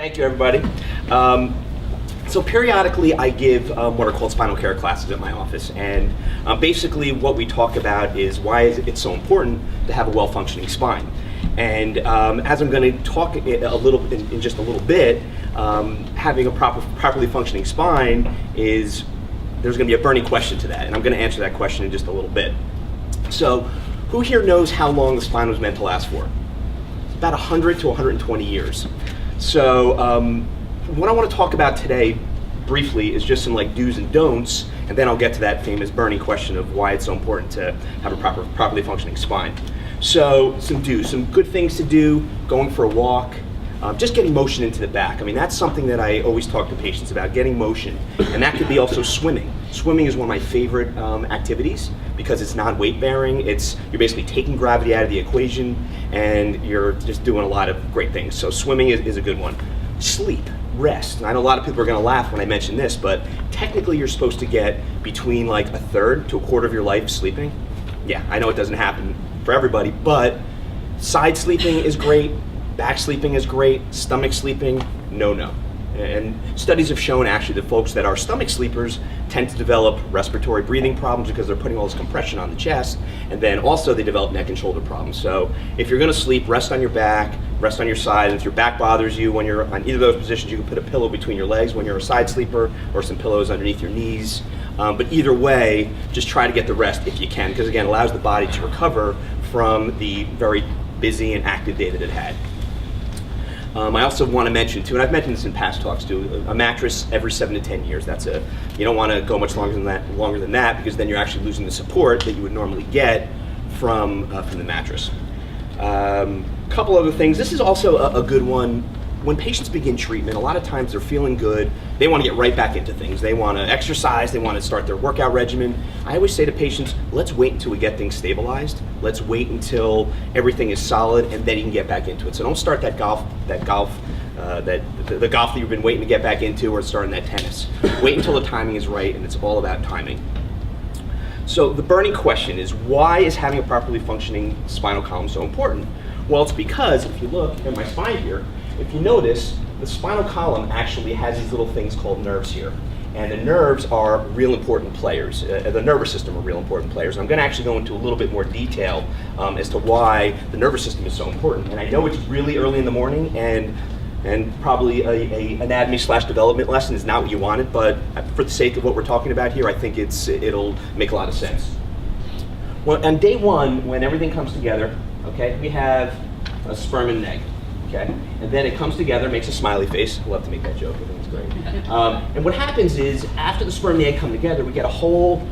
Thank you, everybody. So periodically I give what are called spinal care classes at my office, and basically what we talk about is why is it so important to have a well-functioning spine. And as I'm going to talk a little in just a little bit, having a properly functioning spine is, there's going to be a burning question to that, and I'm going to answer that question in just a little bit. So who here knows how long the spine was meant to last for? It's about 100 to 120 years. So what I want to talk about today briefly is just some like do's and don'ts, and then I'll get to that famous burning question of why it's so important to have a properly functioning spine. So some do's, some good things to do: going for a walk, just getting motion into the back. I mean, that's something that I always talk to patients about, getting motion, and that could be also swimming. Swimming is one of my favorite activities because it's not weight bearing. You're basically taking gravity out of the equation, and you're just doing a lot of great things. So swimming is a good one. Sleep, rest. And I know a lot of people are going to laugh when I mention this, but technically you're supposed to get between like a third to a quarter of your life sleeping. Yeah, I know it doesn't happen for everybody, but side sleeping is great, back sleeping is great, stomach sleeping, no. And studies have shown actually that folks that are stomach sleepers tend to develop respiratory breathing problems because they're putting all this compression on the chest, and then also they develop neck and shoulder problems. So if you're going to sleep, rest on your back, rest on your side, and if your back bothers you when you're on either of those positions, you can put a pillow between your legs when you're a side sleeper, or some pillows underneath your knees. But either way, just try to get the rest if you can, because again, it allows the body to recover from the very busy and active day that it had. I also want to mention too, and I've mentioned this in past talks too, a mattress every 7 to 10 years. You don't want to go much longer than that, because then you're actually losing the support that you would normally get from the mattress. Couple other things. This is also a good one. When patients begin treatment, a lot of times they're feeling good. They want to get right back into things. They want to exercise. They want to start their workout regimen. I always say to patients, let's wait until we get things stabilized. Let's wait until everything is solid, and then you can get back into it. So don't start the golf that you've been waiting to get back into, or starting that tennis. Wait until the timing is right, and it's all about timing. So the burning question is, why is having a properly functioning spinal column so important? Well, it's because if you look at my spine here, if you notice, the spinal column actually has these little things called nerves here. And the nerves are real important players. The nervous system are real important players. I'm going to actually go into a little bit more detail as to why the nervous system is so important. And I know it's really early in the morning, and probably a anatomy/development lesson is not what you wanted, but for the sake of what we're talking about here, I think it'll make a lot of sense. Well, on day one, when everything comes together, okay, we have a sperm and an egg. Okay, and then it comes together, makes a smiley face. I love to make that joke. I think it's great. And what happens is, after the sperm and the egg come together, we get a whole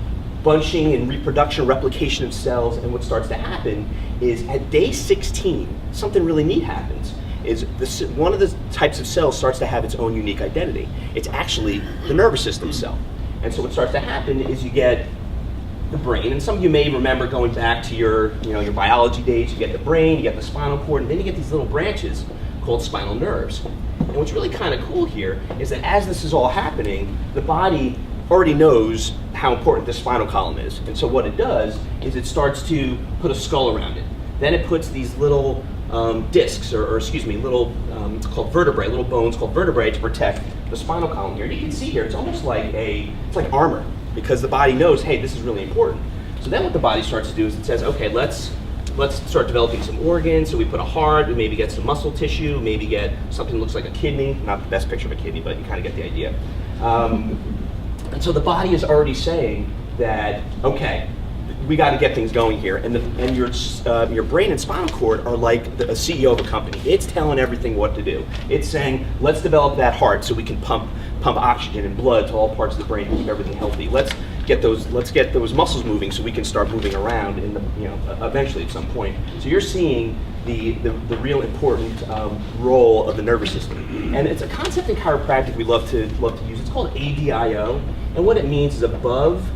bunching and reproduction, replication of cells. And what starts to happen is, at day 16, something really neat happens. One of the types of cells starts to have its own unique identity. It's actually the nervous system cell. And so what starts to happen is you get the brain, and some of you may remember going back to your biology days. You get the brain, you get the spinal cord, and then you get these little branches called spinal nerves. And what's really kind of cool here is that as this is all happening, the body already knows how important the spinal column is. And so what it does is it starts to put a skull around it. Then it puts these little discs, little called vertebrae, little bones called vertebrae, to protect the spinal column here. And you can see here, it's almost like it's like armor, because the body knows, hey, this is really important. So then what the body starts to do is it says, okay, let's start developing some organs. So we put a heart, we maybe get some muscle tissue, maybe get something that looks like a kidney. Not the best picture of a kidney, but you kind of get the idea. And so the body is already saying that, okay, we got to get things going here. And your brain and spinal cord are like a CEO of a company. It's telling everything what to do. It's saying, let's develop that heart so we can pump oxygen and blood to all parts of the brain and keep everything healthy. Let's get those muscles moving so we can start moving around eventually at some point. So you're seeing the real important role of the nervous system. And it's a concept in chiropractic we love to use. It's called ADIO, and what it means is above,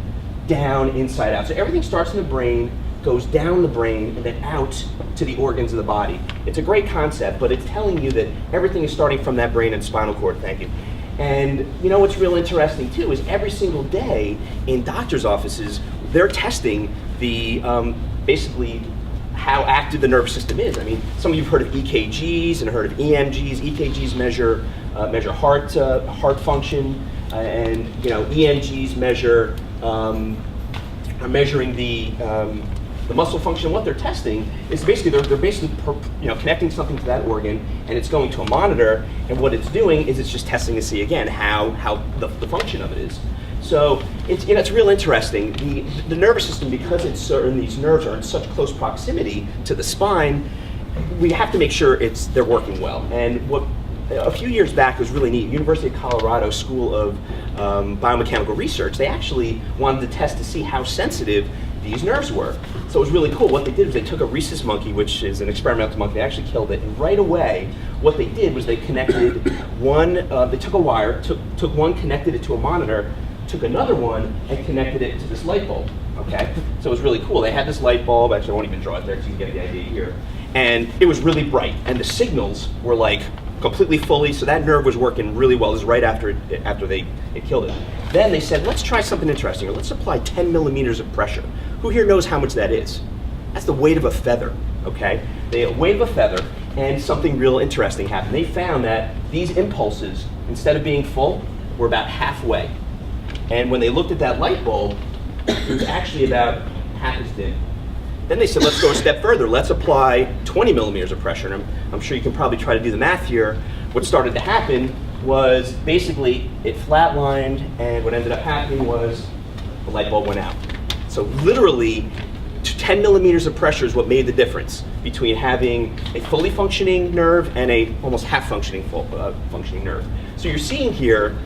down, inside out. So everything starts in the brain, goes down the brain, and then out to the organs of the body. It's a great concept, but it's telling you that everything is starting from that brain and spinal cord. Thank you. And you know what's real interesting too is every single day in doctors' offices, they're testing the basically how active the nervous system is. I mean, some of you have heard of EKGs and heard of EMGs. EKGs measure heart function, and EMGs are measuring the muscle function. What they're testing is basically they're basically connecting something to that organ, and it's going to a monitor. And what it's doing is it's just testing to see again how the function of it is. So it's real interesting. The nervous system, because these nerves are in such close proximity to the spine, we have to make sure they're working well. And what a few years back was really neat. University of Colorado School of Biomechanical Research, they actually wanted to test to see how sensitive these nerves were. So it was really cool. What they did was they took a rhesus monkey, which is an experimental monkey. They actually killed it, and right away, what they did was they connected one. They took a wire, took one, connected it to a monitor, took another one, and connected it to this light bulb. Okay, so it was really cool. They had this light bulb. Actually, I won't even draw it there because you can get the idea here. And it was really bright, and the signals were like completely fully. So that nerve was working really well. This was right after it killed it. Then they said, let's try something interesting. Let's apply 10 millimeters of pressure. Who here knows how much that is? That's the weight of a feather. Okay, the weight of a feather, and something real interesting happened. They found that these impulses, instead of being full, were about halfway. And when they looked at that light bulb, it was actually about half as dim. Then they said, let's go a step further. Let's apply 20 millimeters of pressure. And I'm sure you can probably try to do the math here. What started to happen was basically it flatlined, and what ended up happening was the light bulb went out. So literally, 10 millimeters of pressure is what made the difference between having a fully functioning nerve and a almost half functioning functioning nerve. So you're seeing here,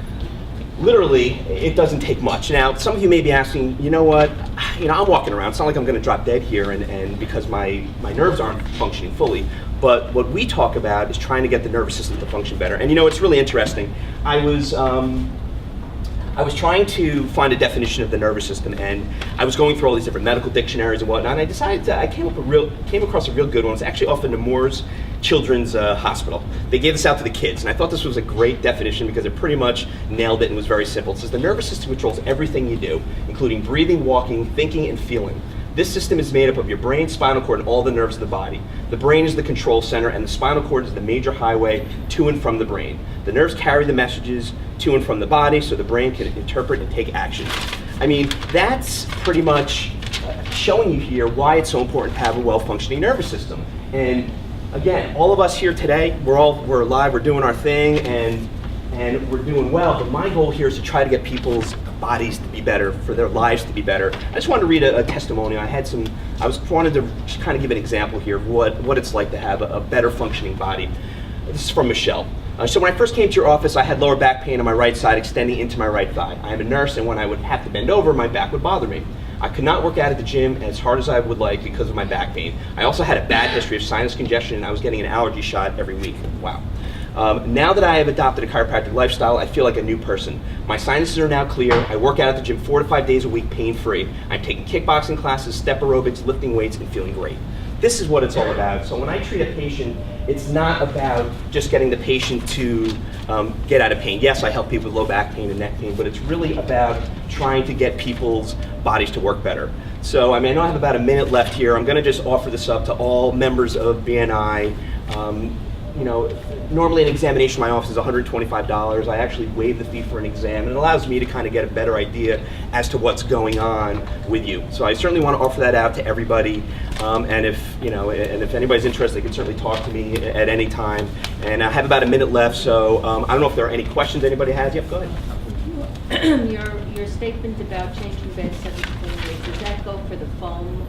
literally, it doesn't take much. Now, some of you may be asking, you know what, I'm walking around. It's not like I'm going to drop dead here, and because my nerves aren't functioning fully. But what we talk about is trying to get the nervous system to function better. And it's really interesting. I was trying to find a definition of the nervous system, and I was going through all these different medical dictionaries and whatnot, and I decided I came across a real good one. It's actually off the Nemours Children's Hospital. They gave this out to the kids, and I thought this was a great definition because it pretty much nailed it and was very simple. It says the nervous system controls everything you do, including breathing, walking, thinking, and feeling. This system is made up of your brain, spinal cord, and all the nerves of the body. The brain is the control center, and the spinal cord is the major highway to and from the brain. The nerves carry the messages to and from the body so the brain can interpret and take action. I mean, that's pretty much showing you here why it's so important to have a well-functioning nervous system. And again, all of us here today, we're alive, we're doing our thing, and we're doing well, but my goal here is to try to get people's bodies to be better, for their lives to be better. I just wanted to read a testimonial. I wanted to just kind of give an example here of what it's like to have a better functioning body. This is from Michelle. So when I first came to your office, I had lower back pain on my right side extending into my right thigh. I am a nurse, and when I would have to bend over, my back would bother me. I could not work out at the gym as hard as I would like because of my back pain. I also had a bad history of sinus congestion, and I was getting an allergy shot every week. Wow. Now that I have adopted a chiropractic lifestyle, I feel like a new person. My sinuses are now clear. I work out at the gym 4 to 5 days a week, pain-free. I'm taking kickboxing classes, step aerobics, lifting weights, and feeling great. This is what it's all about. So when I treat a patient, it's not about just getting the patient to get out of pain. Yes, I help people with low back pain and neck pain, but it's really about trying to get people's bodies to work better. So I know I have about a minute left here. I'm going to just offer this up to all members of BNI. Normally an examination in my office is $125. I actually waive the fee for an exam, and it allows me to kind of get a better idea as to what's going on with you. So I certainly want to offer that out to everybody. And if anybody's interested, they can certainly talk to me at any time. And I have about a minute left, so I don't know if there are any questions anybody has. Yep, go ahead. Your statement about changing beds every 20 days, does that go for the foam?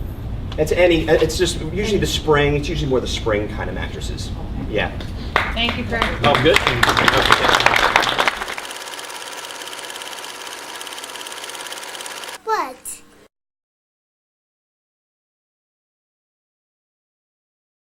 It's just usually the spring. It's usually more the spring kind of mattresses. Okay. Yeah. Thank you, Frank. Oh, good. What?